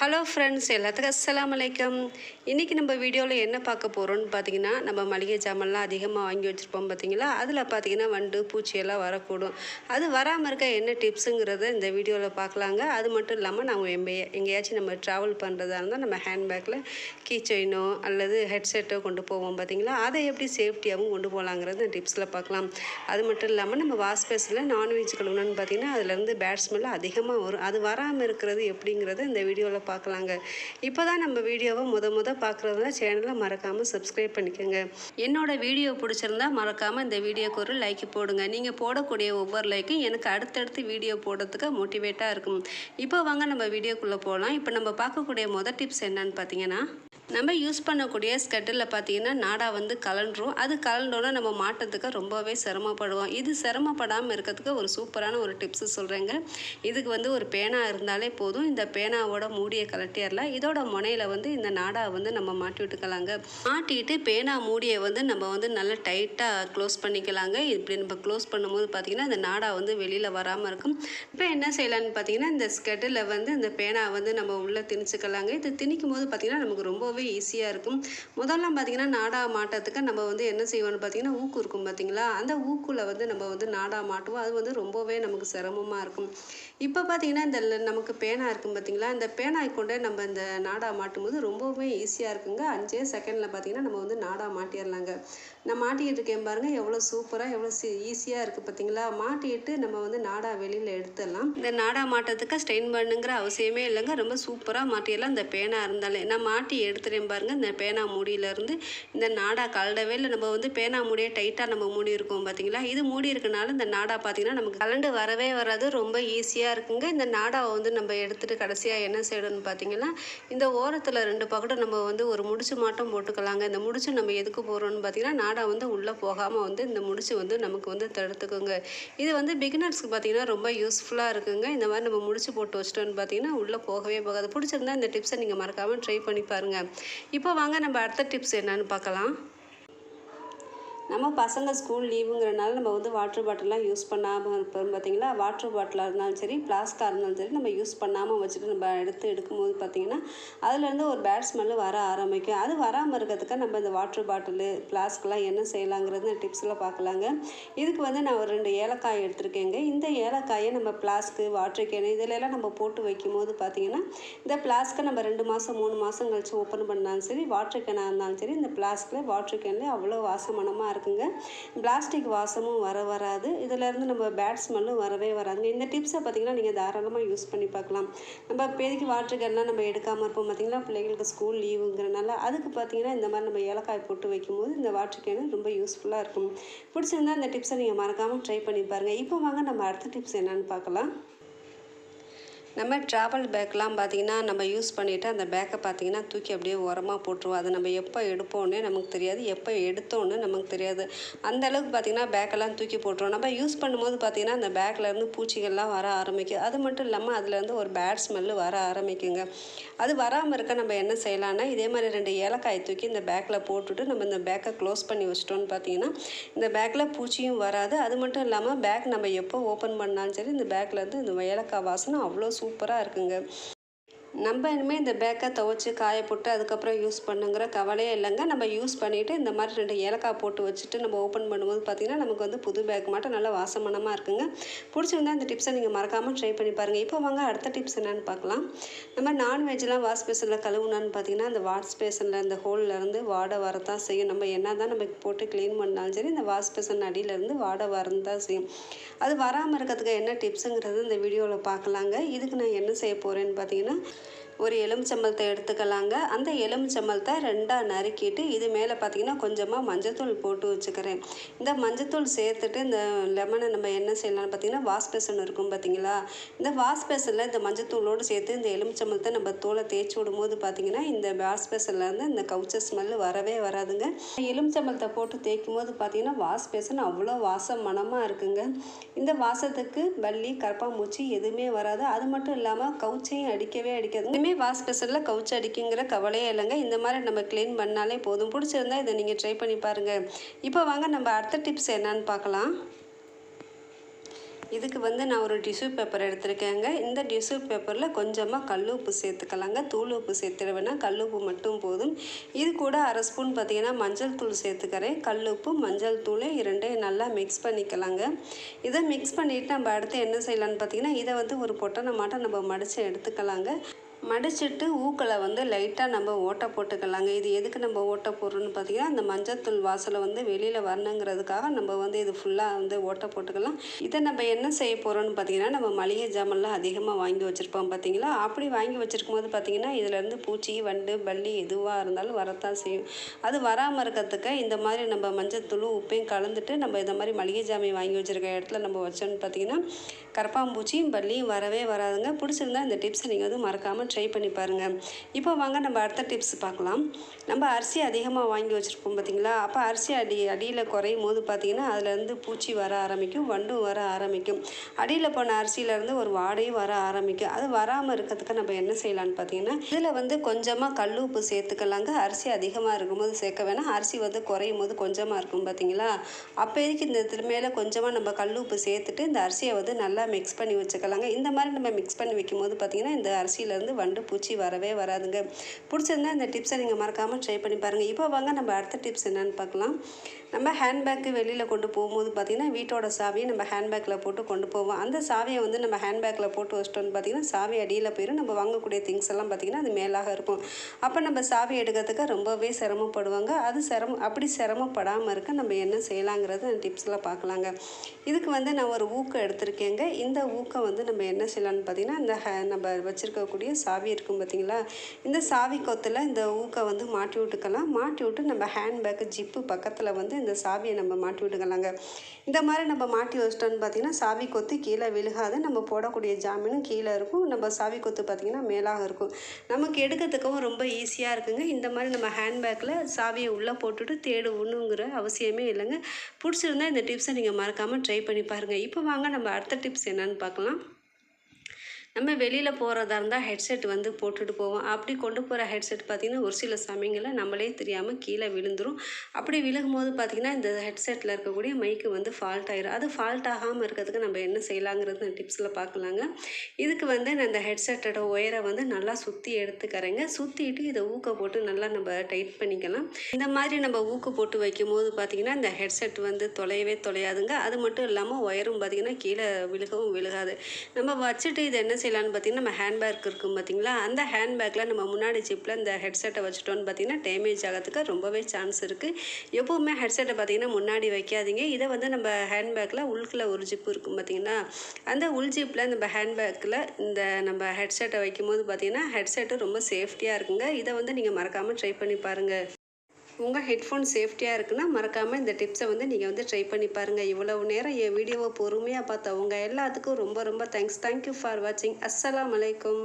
Hello friends, எல்லாத்துக்கும் அஸ்ஸலாமு அலைக்கும். இன்றைக்கி நம்ம வீடியோவில் என்ன பார்க்க போகிறோன்னு பார்த்தீங்கன்னா, நம்ம மளிகை ஜாமான்லாம் அதிகமாக வாங்கி வச்சுருப்போம் பார்த்தீங்களா, அதில் பார்த்தீங்கன்னா வண்டு பூச்சியெல்லாம் வரக்கூடும். அது வராமல் இருக்க என்ன டிப்ஸுங்கிறத இந்த வீடியோவில் பார்க்கலாங்க. அது மட்டும் இல்லாமல் நம்ம எங்கேயாச்சும் நம்ம ட்ராவல் பண்ணுறதா இருந்தால் நம்ம ஹேண்ட்பேக்கில் கீ செயினோ அல்லது ஹெட்செட்டோ கொண்டு போவோம் பார்த்தீங்களா, அதை எப்படி சேஃப்டியாகவும் கொண்டு போகலாங்கிறது இந்த டிப்ஸில் பார்க்கலாம். அது மட்டும் இல்லாமல் நம்ம வாஷ் பேஸில் நான்வெஜ் கழுவுனோன்னு பார்த்தீங்கன்னா அதுலேருந்து பேட் ஸ்மெல் அதிகமாக வரும். அது வராமல் இருக்கிறது எப்படிங்கிறத இந்த வீடியோவில் பார்க்கலாங்க. இப்போ தான் நம்ம வீடியோவை முத பார்க்குறதுனா சேனலை மறக்காமல் சப்ஸ்கிரைப் பண்ணிக்கோங்க. என்னோட வீடியோ பிடிச்சிருந்தா மறக்காமல் இந்த வீடியோக்கு ஒரு லைக் போடுங்க. நீங்கள் போடக்கூடிய ஒவ்வொரு லைக்கும் எனக்கு அடுத்தடுத்து வீடியோ போடுறதுக்கு மோட்டிவேட்டாக இருக்கும். இப்போ வாங்க நம்ம வீடியோக்குள்ளே போகலாம். இப்போ நம்ம பார்க்கக்கூடிய டிப்ஸ் என்னன்னு பார்த்தீங்கன்னா, நம்ம யூஸ் பண்ணக்கூடிய ஸ்கெட்டில் பார்த்தீங்கன்னா நாடா வந்து கலண்டுரும். அது கலண்டோன்னா நம்ம மாட்டத்துக்கு ரொம்பவே சிரமப்படுவோம். இது சிரமப்படாமல் இருக்கிறதுக்கு ஒரு சூப்பரான ஒரு டிப்ஸு சொல்கிறேங்க. இதுக்கு வந்து ஒரு பேனா இருந்தாலே போதும். இந்த பேனாவோட மூடியை கலட்டிடலாம். இதோட முனையில் வந்து இந்த நாடா வந்து நம்ம மாட்டி விட்டுக்கலாங்க. மாட்டிட்டு பேனா மூடியை வந்து நம்ம வந்து நல்லா டைட்டாக க்ளோஸ் பண்ணிக்கலாங்க. இப்படி நம்ம க்ளோஸ் பண்ணும்போது பார்த்திங்கன்னா இந்த நாடா வந்து வெளியில் வராமல் இருக்கும். இப்போ என்ன செய்யலான்னு பார்த்தீங்கன்னா, இந்த ஸ்கெட்டில் வந்து இந்த பேனா வந்து நம்ம உள்ளே திணிச்சுக்கலாங்க. இது திணிக்கும் போது பார்த்திங்கன்னா நமக்கு ரொம்பவே ஈஸியாக இருக்கும். முதல்லாம் பார்த்திங்கன்னா நாடா மாட்டத்துக்கு நம்ம வந்து என்ன செய்வோம்னு பார்த்திங்கன்னா ஊக்கு இருக்கும் பார்த்திங்களா, அந்த ஊக்குள்ள வந்து நம்ம வந்து நாடா மாட்டுவோம். அது வந்து ரொம்பவே நமக்கு சிரமமாக இருக்கும். இப்போ பார்த்திங்கன்னா இந்த நமக்கு பேனா இருக்கும் பார்த்திங்களா, இந்த பேனாய் கொண்டே நம்ம இந்த நாடா மாட்டும் போது ரொம்பவே ஈஸியாக இருக்குங்க. 5 செகண்டில் பார்த்திங்கன்னா நம்ம வந்து நாடா மாட்டிடலாங்க. நான் மாட்டிக்கிட்டு இருக்கேன் பாருங்கள், எவ்வளோ சூப்பராக எவ்வளோ ஈஸியாக இருக்குது பார்த்திங்களா. மாட்டிட்டு நம்ம வந்து நாடா வெளியில் எடுத்துடலாம். இந்த நாடா மாட்டத்துக்கு ஸ்ட்ரெயின் பண்ணுங்கிற அவசியமே இல்லைங்க. ரொம்ப சூப்பராக மாட்டிடலாம். இந்த பேனா இருந்தாலே நான் மாட்டி எடுத்துகிறேன் பாருங்கள். இந்த பேனா மூடியிலேருந்து இந்த நாடா கலண்டவே இல்லை. நம்ம வந்து பேனா மூடியை டைட்டாக நம்ம மூடி இருக்கோம் பார்த்திங்களா, இது மூடி இருக்கனால இந்த நாடா பார்த்திங்கன்னா நமக்கு கலண்டு வரவே வராது. ரொம்ப ஈஸியாக இருக்குங்க. இந்த நாடாவை வந்து நம்ம எடுத்துகிட்டு கடைசியாக என்ன செய்யணும்னு பார்த்திங்கன்னா, இந்த ஓரத்தில் 2 பக்கட்டும் நம்ம வந்து ஒரு முடிச்சு மாட்டம் போட்டுக்கலாங்க. இந்த முடிச்சு நம்ம எதுக்கு போகிறோம்னு பார்த்திங்கன்னா, நாடா வந்து உள்ளே போகாமல் வந்து இந்த முடிச்சு வந்து நமக்கு வந்து தடுத்துக்குங்க. இது வந்து பிகினர்ஸ்க்கு பார்த்திங்கன்னா ரொம்ப யூஸ்ஃபுல்லாக இருக்குங்க. இந்த மாதிரி நம்ம முடிச்சு போட்டு வச்சிட்டோன்னு பார்த்திங்கன்னா உள்ளே போகவே போகாது. பிடிச்சிருந்தா இந்த டிப்ஸை நீங்கள் மறக்காமல் ட்ரை பண்ணி பாருங்கள். இப்போ வாங்க நம்ம அடுத்த டிப்ஸ் என்னன்னு பார்க்கலாம். நம்ம பசங்க ஸ்கூல் லீவுங்கிறனால நம்ம வந்து வாட்டர் பாட்டிலாம் யூஸ் பண்ணாமல் இருப்போம் பார்த்திங்களா. வாட்டர் பாட்டிலாக இருந்தாலும் சரி, ஃப்ளாஸ்காக இருந்தாலும் சரி, நம்ம யூஸ் பண்ணாமல் வச்சுட்டு நம்ம எடுக்கும்போது பார்த்திங்கன்னா அதுலேருந்து ஒரு பேட் ஸ்மெல்லு வர ஆரம்பிக்கும். அது வராமல் இருக்கிறதுக்கு நம்ம இந்த வாட்டர் பாட்டிலு ஃப்ளாஸ்க்கெலாம் என்ன செய்யலாங்கிறது டிப்ஸில் பார்க்கலாங்க. இதுக்கு வந்து நான் ஒரு 2 ஏலக்காய் எடுத்துருக்கேங்க. இந்த ஏலக்காயை நம்ம ஃப்ளாஸ்க்கு, வாட்டர் கேனு இதிலெல்லாம் நம்ம போட்டு வைக்கும்போது பார்த்திங்கன்னா இந்த ஃப்ளாஸ்க்கை நம்ம 2 மாதம் 3 மாதம் கழித்து ஓப்பன் பண்ணாலும் சரி, வாட்டர் கேனாக இருந்தாலும் சரி, இந்த ஃப்ளாஸ்கில் வாட்டர் கேனில் அவ்வளோ வாசமனமாக இருக்குங்க. பிளாஸ்டிக் வாசமும் வராது. இதிலேருந்து நம்ம பேட் ஸ்மெல்லும் வரவே வராதுங்க. இந்த டிப்ஸை பார்த்திங்கன்னா நீங்கள் தாராளமாக யூஸ் பண்ணி பார்க்கலாம். நம்ம பேருக்கு வாட்டர் கேன்லாம் நம்ம எடுக்காமல் இருப்போம் பார்த்திங்களா, பிள்ளைங்களுக்கு ஸ்கூல் லீவுங்கிறனால. அதுக்கு பார்த்திங்கன்னா இந்த மாதிரி நம்ம ஏலக்காய் போட்டு வைக்கும்போது இந்த வாட்டர் கேனு ரொம்ப யூஸ்ஃபுல்லாக இருக்கும். பிடிச்சிருந்தா இந்த டிப்ஸை நீங்கள் மறக்காமல் ட்ரை பண்ணி பாருங்கள். இப்போ வாங்க நம்ம அடுத்த டிப்ஸ் என்னென்னு பார்க்கலாம். நம்ம ட்ராவல் பேக்லாம் பார்த்திங்கன்னா நம்ம யூஸ் பண்ணிவிட்டு அந்த பேக்கை பார்த்திங்கன்னா தூக்கி அப்படியே உரமாக போட்டுருவோம். அதை நம்ம எப்போ எடுப்போன்னே நமக்கு தெரியாது, எப்போ எடுத்தோன்னு நமக்கு தெரியாது. அந்தளவுக்கு பார்த்திங்கன்னா பேக்கெல்லாம் தூக்கி போட்டுருவோம். நம்ம யூஸ் பண்ணும்போது பார்த்திங்கன்னா அந்த பேக்லேருந்து பூச்சிகள்லாம் வர ஆரம்பிக்கும். அது மட்டும் இல்லாமல் அதுலேருந்து ஒரு பேட் ஸ்மெல்லு வர ஆரம்பிக்குங்க. அது வராமல் இருக்க நம்ம என்ன செய்யலான்னா, இதே மாதிரி 2 ஏலக்காய் தூக்கி இந்த பேக்கில் போட்டுட்டு நம்ம இந்த பேக்கை க்ளோஸ் பண்ணி வச்சிட்டோன்னு பார்த்திங்கன்னா இந்த பேக்கில் பூச்சியும் வராது. அது மட்டும் இல்லாமல் பேக் நம்ம எப்போ ஓப்பன் பண்ணாலும் சரி இந்த பேக்லேருந்து இந்த ஏலக்காய் வாசனை அவ்வளோ சூப்பராக இருக்குங்க. நம்ம இனிமேல் இந்த பேக்கை துவைச்சி காய போட்டு அதுக்கப்புறம் யூஸ் பண்ணுங்கிற கவலையே இல்லைங்க. நம்ம யூஸ் பண்ணிவிட்டு இந்த மாதிரி 2 ஏலக்காய் போட்டு வச்சுட்டு நம்ம ஓப்பன் பண்ணும்போது பார்த்திங்கன்னா நமக்கு வந்து புது பேக் மாட்டம் நல்லா வாசமனமாக இருக்குங்க. பிடிச்சிருந்தா இந்த டிப்ஸை நீங்கள் மறக்காமல் ட்ரை பண்ணி பாருங்கள். இப்போ வாங்க அடுத்த டிப்ஸ் என்னென்னு பார்க்கலாம். நம்ம நான்வெஜ்லாம் வாஷ் பேஷனில் கழுவுனான்னு பார்த்திங்கன்னா அந்த வாஷ் பேஷனில் இந்த ஹோல்லேருந்து வாடை வரத்தான் செய்யும். நம்ம என்ன தான் நம்ம போட்டு க்ளீன் பண்ணாலும் சரி இந்த வாஷ் பேஷன் அடியிலேருந்து வாடை வரதான் செய்யும். அது வராமல் இருக்கிறதுக்கு என்ன டிப்ஸுங்கிறது இந்த வீடியோவில் பார்க்கலாங்க. இதுக்கு நான் என்ன செய்ய போகிறேன்னு பார்த்திங்கன்னா, ஒரு எலுமிச்சம்பழத்தை எடுத்துக்கலாங்க. அந்த எலுமிச்சம்பழத்தை 2ஆக நறுக்கிட்டு இது மேலே பார்த்திங்கன்னா கொஞ்சமாக மஞ்சத்தூள் போட்டு வச்சுக்கிறேன். இந்த மஞ்சத்தூள் சேர்த்துட்டு இந்த லெமனை நம்ம என்ன செய்யலாம்னு பார்த்திங்கன்னா வாஷ் பேஷன் இருக்கும் பார்த்திங்களா, இந்த வாஷ் பேஷனில் இந்த மஞ்சத்தூளோடு சேர்த்து இந்த எலுமிச்சம்பழத்தை நம்ம தோலை தேய்ச்சி விடும்போது பார்த்திங்கன்னா இந்த வாஷ் பேஷன்லேருந்து இந்த கவுச்ச ஸ்மெல்லு வரவே வராதுங்க. எலுமிச்சம்பழத்தை போட்டு தேய்க்கும் போது பார்த்திங்கன்னா வாஷ் பேஷன் அவ்வளோ வாசம் மனமாக இருக்குங்க. இந்த வாசத்துக்கு பல்லி, கரப்பாம்பூச்சி எதுவுமே வராது. அது மட்டும் இல்லாமல் கவுச்சையும் அடிக்கவே அடிக்காதுங்க. வாஷ் பேஷனில் கவுச்சு அடிக்குங்கிற கவலையே இல்லைங்க. இந்த மாதிரி நம்ம க்ளீன் பண்ணாலே போதும். பிடிச்சிருந்தா இதை நீங்கள் ட்ரை பண்ணி பாருங்கள். இப்போ வாங்க நம்ம அடுத்த டிப்ஸ் என்னன்னு பார்க்கலாம். இதுக்கு வந்து நான் ஒரு டிஷ்யூ பேப்பர் எடுத்திருக்கேங்க. இந்த டிஷ்யூ பேப்பரில் கொஞ்சமாக கல் உப்பு சேர்த்துக்கலாங்க. தூள் உப்பு சேர்த்துட வேணாம், கல் உப்பு மட்டும் போதும். இது கூட 1/2 ஸ்பூன் பார்த்திங்கன்னா மஞ்சள் தூள் சேர்த்துக்கிறேன். கல் உப்பு மஞ்சள் தூள் 2 நல்லா மிக்ஸ் பண்ணிக்கலாங்க. இதை மிக்ஸ் பண்ணிவிட்டு நம்ம அடுத்து என்ன செய்யலான்னு பார்த்திங்கன்னா, இதை வந்து ஒரு பொட்டனை மாட்டம் நம்ம மடித்து எடுத்துக்கலாங்க. மடிச்சுட்டு ஊக்களை வந்து லைட்டாக நம்ம ஓட்டை போட்டுக்கலாங்க. இது எதுக்கு நம்ம ஓட்டை போடுறோன்னு பார்த்திங்கன்னா, அந்த மஞ்சத்தூள் வாசலை வந்து வெளியில் வரணுங்கிறதுக்காக நம்ம வந்து இது ஃபுல்லாக வந்து ஓட்டை போட்டுக்கலாம். இதை நம்ம என்ன செய்ய போகிறோன்னு பார்த்திங்கன்னா, நம்ம மளிகை ஜாமான்லாம் அதிகமாக வாங்கி வச்சுருப்போம் பார்த்திங்களா. அப்படி வாங்கி வச்சுருக்கும் போது பார்த்திங்கன்னா, இதிலேருந்து பூச்சி வண்டு பல்லி எதுவாக இருந்தாலும் வரத்தான் செய்யும். அது வராமல் இருக்கிறதுக்கு இந்த மாதிரி நம்ம மஞ்சத்தூளும் உப்பையும் கலந்துட்டு நம்ம இந்த மாதிரி மளிகை ஜாமான் வாங்கி வச்சுருக்க இடத்துல நம்ம வச்சோன்னு பார்த்திங்கன்னா, கரப்பாம்பூச்சியும் பல்லியும் வரவே வராதுங்க. பிடிச்சிருந்தா இந்த டிப்ஸை நீங்கள் வந்து மறக்காமல் ட்ரை பண்ணி பாருங்கள். இப்போ வாங்க நம்ம அடுத்த டிப்ஸ் பார்க்கலாம். நம்ம அரிசி அதிகமாக வாங்கி வச்சுருப்போம் பார்த்திங்களா. அப்போ அரிசி அடியில் குறையும் போது பார்த்திங்கன்னா, அதுலேருந்து பூச்சி வர ஆரம்பிக்கும், வண்டும் வர ஆரம்பிக்கும். அடியில் போன அரிசியிலேருந்து ஒரு வாடையும் வர ஆரம்பிக்கும். அது வராமல் இருக்கிறதுக்கு நம்ம என்ன செய்யலான்னு பார்த்திங்கன்னா, இதில் வந்து கொஞ்சமாக கல் உப்பு சேர்த்துக்கலாங்க. அரிசி அதிகமாக இருக்கும்போது சேர்க்க வேணாம். அரிசி வந்து குறையும் போது கொஞ்சமாக இருக்கும் பார்த்திங்களா. அப்போதைக்கு இந்த மேலே கொஞ்சமாக நம்ம கல் உப்பு சேர்த்துட்டு இந்த அரிசியை வந்து நல்லா மிக்ஸ் பண்ணி வச்சுக்கலாங்க. இந்த மாதிரி நம்ம மிக்ஸ் பண்ணி வைக்கும்போது பார்த்திங்கன்னா, இந்த அரிசியிலேருந்து வண்டு பூச்சி வரவே வராதுங்க. பிடிச்சிருந்தா இந்த டிப்ஸை நீங்கள் மறக்காமல் ட்ரை பண்ணி பாருங்கள். இப்போ வாங்க நம்ம அடுத்த டிப்ஸ் என்னென்னு பார்க்கலாம். நம்ம ஹேண்ட்பேக்கு வெளியில் கொண்டு போகும்போது பார்த்திங்கன்னா, வீட்டோட சாவியை நம்ம ஹேண்ட்பேக்கில் போட்டு கொண்டு போவோம். அந்த சாவியை வந்து நம்ம ஹேண்ட்பேக்கில் போட்டு வச்சிட்டோன்னு பார்த்திங்கன்னா, சாவி அடியில் போயிடும். நம்ம வாங்கக்கூடிய திங்ஸ் எல்லாம் பார்த்திங்கன்னா அது மேலாக இருக்கும். அப்போ நம்ம சாவி எடுக்கிறதுக்கு ரொம்பவே சிரமப்படுவாங்க. அது அப்படி சிரமப்படாமல் இருக்க நம்ம என்ன செய்யலாங்கிறது அந்த டிப்ஸில் பார்க்கலாங்க. இதுக்கு வந்து நான் ஒரு ஊக்கம் எடுத்திருக்கேங்க. இந்த ஊக்கம் வந்து நம்ம என்ன செய்யலான்னு பார்த்திங்கன்னா, இந்த நம்ம வச்சுருக்கக்கூடிய சாவி இருக்கும் பார்த்திங்களா, இந்த சாவி கொத்தில் இந்த ஊக்கை வந்து மாட்டி விட்டுக்கலாம். மாட்டி விட்டு நம்ம ஹேண்ட்பேக்கு ஜிப்பு பக்கத்தில் வந்து இந்த சாவியை நம்ம மாட்டி விட்டுக்கலாங்க. இந்த மாதிரி நம்ம மாட்டி வச்சிட்டோன்னு பார்த்திங்கன்னா, சாவி கொத்து கீழே விழுகாது. நம்ம போடக்கூடிய ஜாமீனும் கீழே இருக்கும். நம்ம சாவி கொத்து பார்த்திங்கன்னா மேலாக இருக்கும். நமக்கு எடுக்கிறதுக்கும் ரொம்ப ஈஸியாக இருக்குங்க. இந்த மாதிரி நம்ம ஹேண்ட்பேக்கில் சாவியை உள்ளே போட்டுட்டு தேடணுங்கிற அவசியமே இல்லைங்க. பிடிச்சிருந்தா இந்த டிப்ஸை நீங்கள் மறக்காமல் ட்ரை பண்ணி பாருங்கள். இப்போ வாங்க நம்ம அடுத்த டிப்ஸ் என்னன்னு பார்க்கலாம். நம்ம வெளியில் போகிறதா இருந்தால் ஹெட்செட் வந்து போட்டுட்டு போவோம். அப்படி கொண்டு போகிற ஹெட்செட் பார்த்திங்கன்னா, ஒரு சில சமயங்களில் நம்மளே தெரியாமல் கீழே விழுந்துடும். அப்படி விழுகும்போது பார்த்திங்கன்னா, இந்த ஹெட்செட்டில் இருக்கக்கூடிய மைக்கு வந்து ஃபால்ட் ஆகிடும். அது ஃபால்ட் ஆகாமல் இருக்கிறதுக்கு நம்ம என்ன செய்யலாங்கிறது இந்த டிப்ஸில் பார்க்கலாங்க. இதுக்கு வந்து நான் இந்த ஹெட்செட்டோட ஒயரை வந்து நல்லா சுற்றி எடுத்துக்கிறேங்க. சுற்றிட்டு இதை ஊக்க போட்டு நல்லா நம்ம டைட் பண்ணிக்கலாம். இந்த மாதிரி நம்ம ஊக்க போட்டு வைக்கும்போது பார்த்திங்கன்னா, இந்த ஹெட்செட் வந்து தொலையாதுங்க. அது மட்டும் இல்லாமல் ஒயரும் பார்த்திங்கன்னா கீழே விழுகவும் விழுகாது. நம்ம வச்சுட்டு இதை என்ன செய்யலான்னு பார்த்திங்கன்னா, நம்ம ஹேண்ட்பேக் இருக்கும் பார்த்திங்களா, அந்த ஹேண்ட்பேக்கில் நம்ம முன்னாடி ஜிப்பில் இந்த ஹெட்செட்டை வச்சுட்டோன்னு பார்த்திங்கன்னா டேமேஜ் ஆகிறதுக்கு ரொம்பவே சான்ஸ் இருக்குது. எப்போவுமே ஹெட்செட்டை பார்த்திங்கன்னா முன்னாடி வைக்காதீங்க. இதை வந்து நம்ம ஹேண்ட்பேக்கில் உள்குள்ள ஒரு ஜிப்பு இருக்கும் பார்த்திங்கன்னா, அந்த உள் ஜிப்பில் நம்ம ஹேண்ட்பேக்கில் இந்த நம்ம ஹெட்செட்டை வைக்கும்போது பார்த்திங்கன்னா ஹெட்செட்டு ரொம்ப சேஃப்டியாக இருக்குங்க. இதை வந்து நீங்கள் மறக்காமல் ட்ரை பண்ணி பாருங்கள். உங்கள் ஹெட்ஃபோன் சேஃப்டியாக இருக்குன்னா மறக்காமல் இந்த டிப்ஸை வந்து நீங்கள் வந்து ட்ரை பண்ணி பாருங்கள். இவ்வளவு நேரம் என் வீடியோவை பொறுமையாக பார்த்தவங்க எல்லாத்துக்கும் ரொம்ப ரொம்ப தேங்க்ஸ். தேங்க்யூ ஃபார் வாட்சிங். அஸ்ஸலாமு அலைக்கும்.